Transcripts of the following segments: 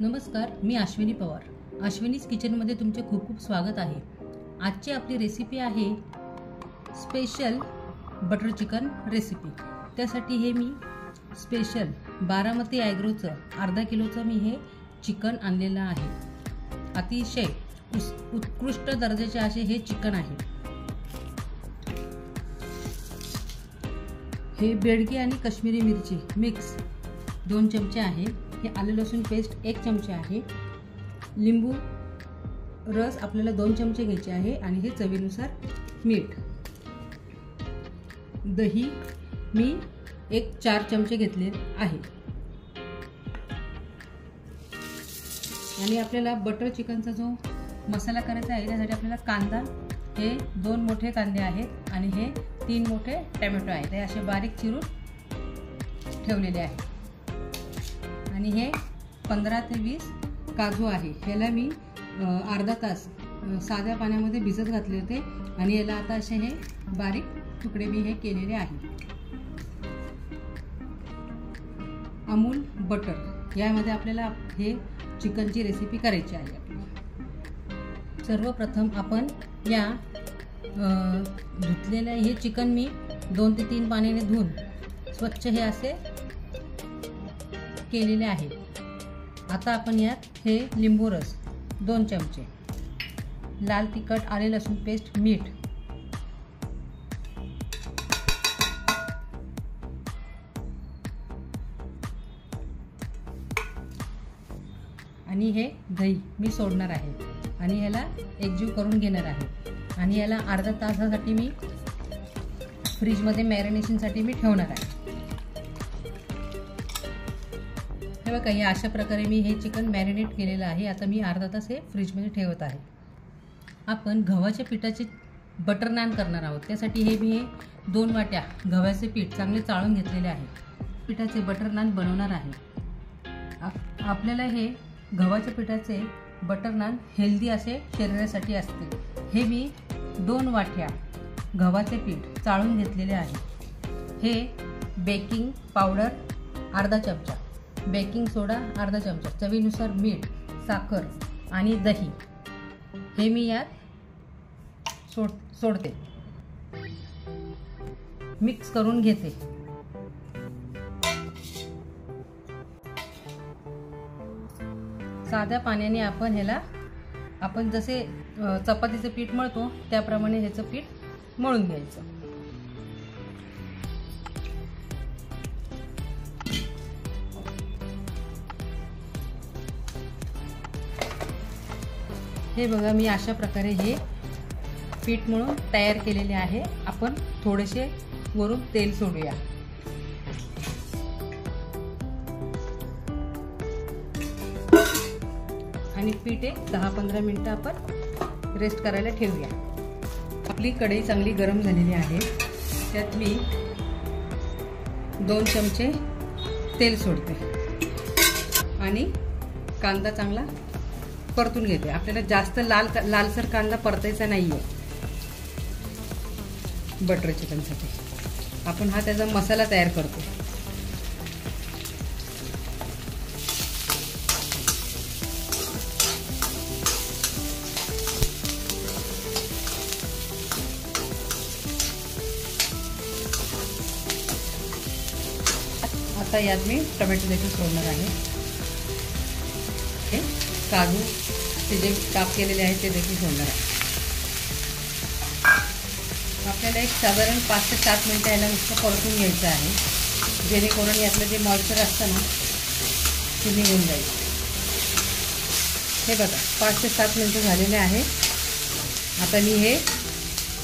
नमस्कार, मी अश्विनी पवार. अश्विनीज किचनमध्ये तुमचे खूप खूप स्वागत आहे. आजची आपली रेसिपी आहे स्पेशल बटर चिकन रेसिपी. त्यासाठी हे मी स्पेशल बारामती ॲग्रोचं अर्धा किलोचं मी हे चिकन आणलेलं आहे. अतिशय उत्कृष्ट दर्जाचे असे हे चिकन आहे. हे बेडगी आणि काश्मीरी मिरची मिक्स 2 चमचे आहे. हे आले लसूण पेस्ट 1 चमचे आहे. लिंबू रस आपल्याला 2 चमचे घ्यायचे आहे आणि हे चवीनुसार मीठ. दही मी 4 चमचे घेतले आहे. आणि आपल्याला बटर चिकनचा जो मसाला करायचा आहे त्यासाठी आपल्याला कांदा हे 2 मोठे कांदे आहेत आणि हे 3 मोठे टोमॅटो आहेत. हे असे बारीक चिरून ठेवलेले आहेत. आणि हे 15 ते 20 काजू आहे. ह्याला मी अर्धा तास साध्या पाण्यामध्ये भिजत घातले होते आणि याला आता असे हे बारीक तुकडे मी हे केलेले आहे. अमूल बटर यामध्ये आपल्याला हे चिकनची रेसिपी करायची आहे. सर्वप्रथम आपण या धुतलेले हे चिकन मी 2 ते 3 पाण्याने धुवून स्वच्छ हे असे केलेले आहे. आता आपण यात हे लिंबू रस 2 चमचे, लाल तिखट, आले लसूण पेस्ट, मीठ, आणि हे दही मी सोडणार आहे आणि ह्याला एकजीव करून घेणार आहे. आणि याला अर्धा तासासाठी मी फ्रीजमध्ये मॅरिनेशनसाठी मी ठेवणार आहे. हे बघा, हे अशा प्रकारे मी हे चिकन मॅरिनेट केलेलं आहे. आता मी अर्धा तास हे फ्रीजमध्ये ठेवत आहे. आपण गव्हाच्या पिठाचे बटर नान करणार आहोत. त्यासाठी हे मी 2 वाट्या गव्हाचे पीठ चांगले चाळून घेतलेले आहे. पिठाचे बटर नान बनवणार आहे. आपल्याला हे गव्हाच्या पिठाचे बटर नान हेल्दी असे शरीरासाठी असते. हे मी 2 वाट्या गव्हाचे पीठ चाळून घेतलेले आहे. हे बेकिंग पावडर अर्धा चमचा, बेकिंग सोडा अर्धा चमचा, चवीनुसार मीठ, साखर आणि दही हे मी यात सोडते, मिक्स करून घेते. साध्या पाण्याने आपण जसे चपातीचं पीठ मळतो त्याप्रमाणे ह्याचं पीठ मळून घ्यायचं. हे बघा, मी अशा प्रकारे हे पीठ मळून तयार केलेले आहे. आपण थोडेसे वरून तेल सोडूया. आणि पीठ 10-15 मिनिटं आपण रेस्ट करायला ठेवूया. आपली कढई चांगली गरम झालेली आहे. त्यात मी 2 चमचे तेल सोडते आणि कांदा चांगला परतून घेते. आपल्याला जास्त लालसर कांदा परतायचा नाहीये बटर चिकनसाठी. आपण हा त्याचा मसाला तयार करतो. आता यात मी टोमॅटो देखील सोडणार आहे. काजू ते जे काप केलेले आहे ते देखील सोडणार आहे. आपल्याला एक साधारण 5 ते 7 मिनिटं याला नुसतं परतून घ्यायचं आहे, जेणेकरून यातलं जे मॉइश्चर असतं ना ते निघून जाईल. हे बघा, 5 ते 7 मिनिटं झालेले आहे. आता मी हे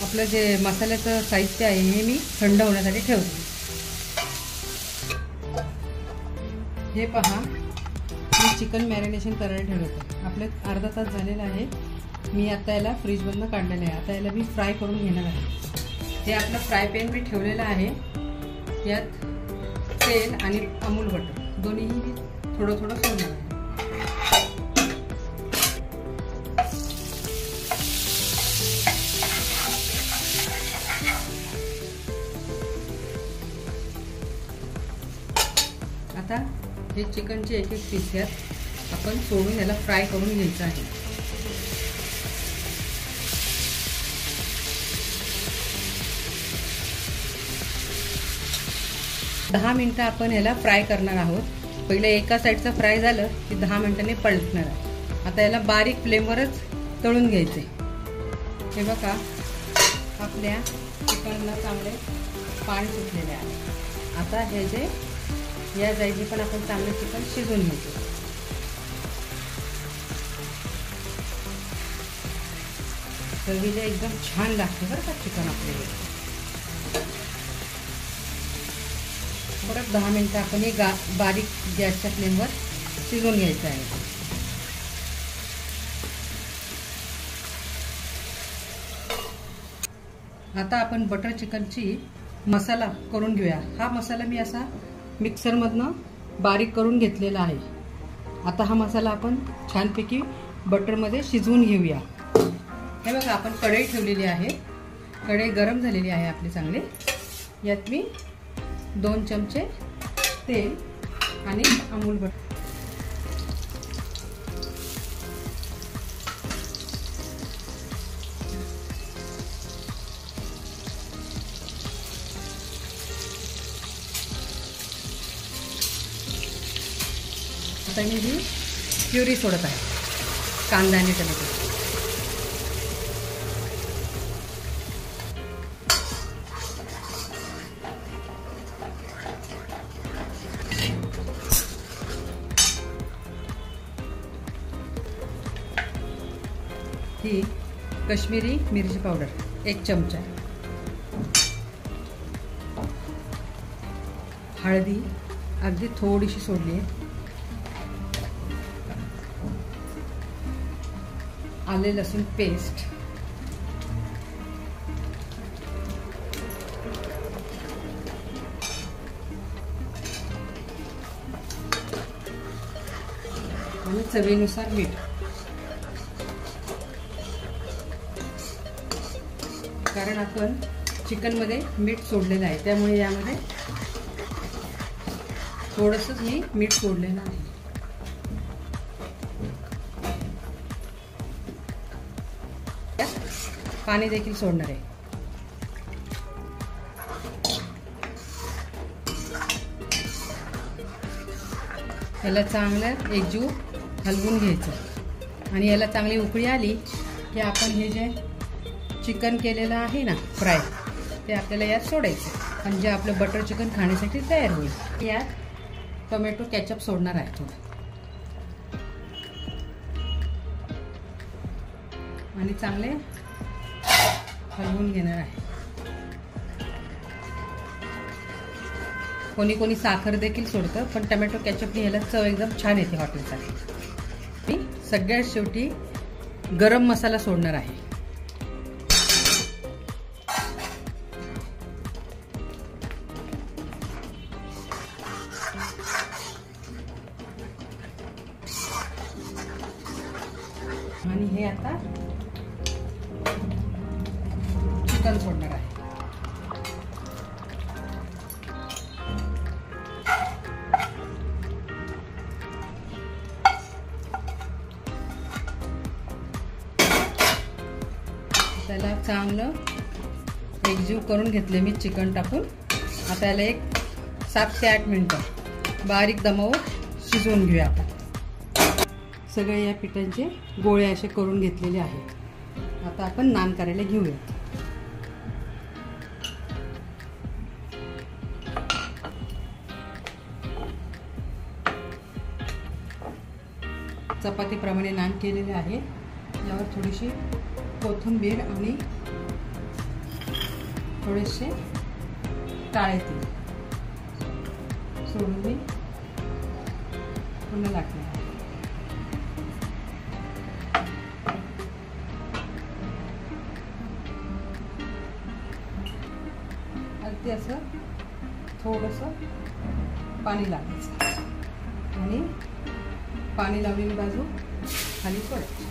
आपलं जे मसाल्याचं साहित्य आहे हे मी थंड होण्यासाठी ठेवते. हे पहा, मी चिकन मॅरिनेशन करायला ठेवलं होतं. आपले अर्धा तास झालेला आहे. मी आता याला फ्रीजमधनं काढलेलं आहे. आता याला मी फ्राय करून घेणार आहे. हे आपलं फ्राय पॅन मी ठेवलेलं आहे. यात तेल आणि अमूल बटर दोन्हीही मी थोडं सोडणार आहे. आता हे चिकनचे एक एक पीस यात आपण सोडून याला फ्राय करून घ्यायचं आहे. दहा मिनिटं आपण याला फ्राय करणार आहोत. पहिले एका साईडचं फ्राय झालं की 10 मिनिटांनी पलटणार आहे. आता याला बारीक फ्लेमवरच तळून घ्यायचे. हे बघा, आपल्या चिकनला चांगले पाणी सुटलेले आहे. आता हे जे या जायचे पण आपण चांगले चिकन शिजवून घ्यायचे. चवीला एकदम छान लागते बरं का चिकन आपल्याला. परत 10 मिनिटं आपण हे बारीक गॅसच्या फ्लेमवर शिजवून घ्यायचं आहे. आता आपण बटर चिकनची मसाला करून घेऊया. हा मसाला मी असा मिक्सरमधनं बारीक करून घेतलेला आहे. आता हा मसाला आपण छानपैकी बटरमध्ये शिजवून घेऊया. हे बघा, आपण कढई ठेवलेली आहे. कढई गरम झालेली आहे आपली चांगली. यात मी 2 चमचे तेल आणि अमूल बटर, आता मी ही प्युरी सोडत आहे, कांदा आणि टोमॅटो. ही कश्मीरी मिरची पावडर 1 चमचा, हळदी अगदी थोडीशी सोडली आहे, आले लसूण पेस्ट, आणि चवीनुसार मीठ. कारण आपण चिकनमध्ये मीठ सोडलेलं आहे, त्यामुळे यामध्ये थोडंसंच मी मीठ सोडलेलं आहे. पाणी देखील सोडणार आहे. याला चांगलं एकजीव हलवून घ्यायचं आणि याला चांगली उकळी आली की आपण हे जे चिकन केलेलं आहे ना फ्राय, ते आपल्याला यात सोडायचं. म्हणजे आपलं बटर चिकन खाण्यासाठी तयार होईल. यात टोमॅटो केचप सोडणार आहे थोडं, आणि चांगले हलवून घेणार आहे. कोणी कोणी साखर देखील सोडतं, पण टोमॅटो केचपने याला चव एकदम छान येते हॉटेलसाठी. मी सगळ्यात शेवटी गरम मसाला सोडणार आहे. आणि हे आता चिकन सोडणार आहे. त्याला चांगलं एकजीव करून घेतले मी चिकन टाकून. आता याला एक 7 ते 8 मिनिटं बारीक दमावर शिजवून घेऊया आपण. सगळे या पिठांचे गोळे असे करून घेतलेले आहेत. आता आपण नान करायला घेऊया. चपातीप्रमाणे नान केलेले आहे. यावर थोडीशी कोथिंबीर आणि थोडेसे काळे तेल सोडून मी पुन्हा लागले. अगदी असं थोडंसं पाणी लावायचं आणि पाणी लावलेली बाजू खाली सोडायची.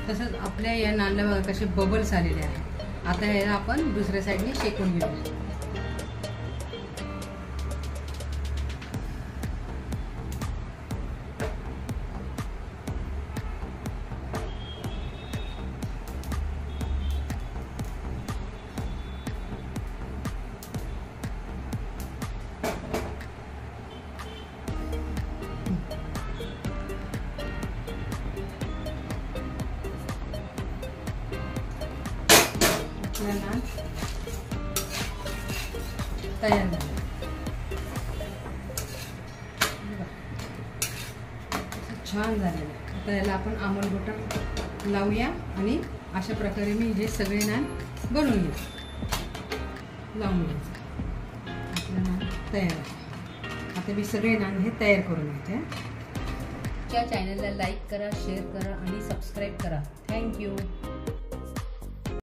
तसंच आपल्या या नानला बघा कसे बबल्स आलेले आहेत. आता याला आपण दुसऱ्या साईडने शेकून घेऊया. तयार झाले. छान झालेलं आहे. आता याला आपण अमूल बटर लावूया आणि अशा प्रकारे मी हे सगळे नान बनवून लावून घ्यायचं. आपलं नान तयार आहे. आता मी सगळे नान हे तयार करून घेते. त्या चॅनलला लाईक करा, शेअर करा आणि सबस्क्राईब करा. थँक्यू.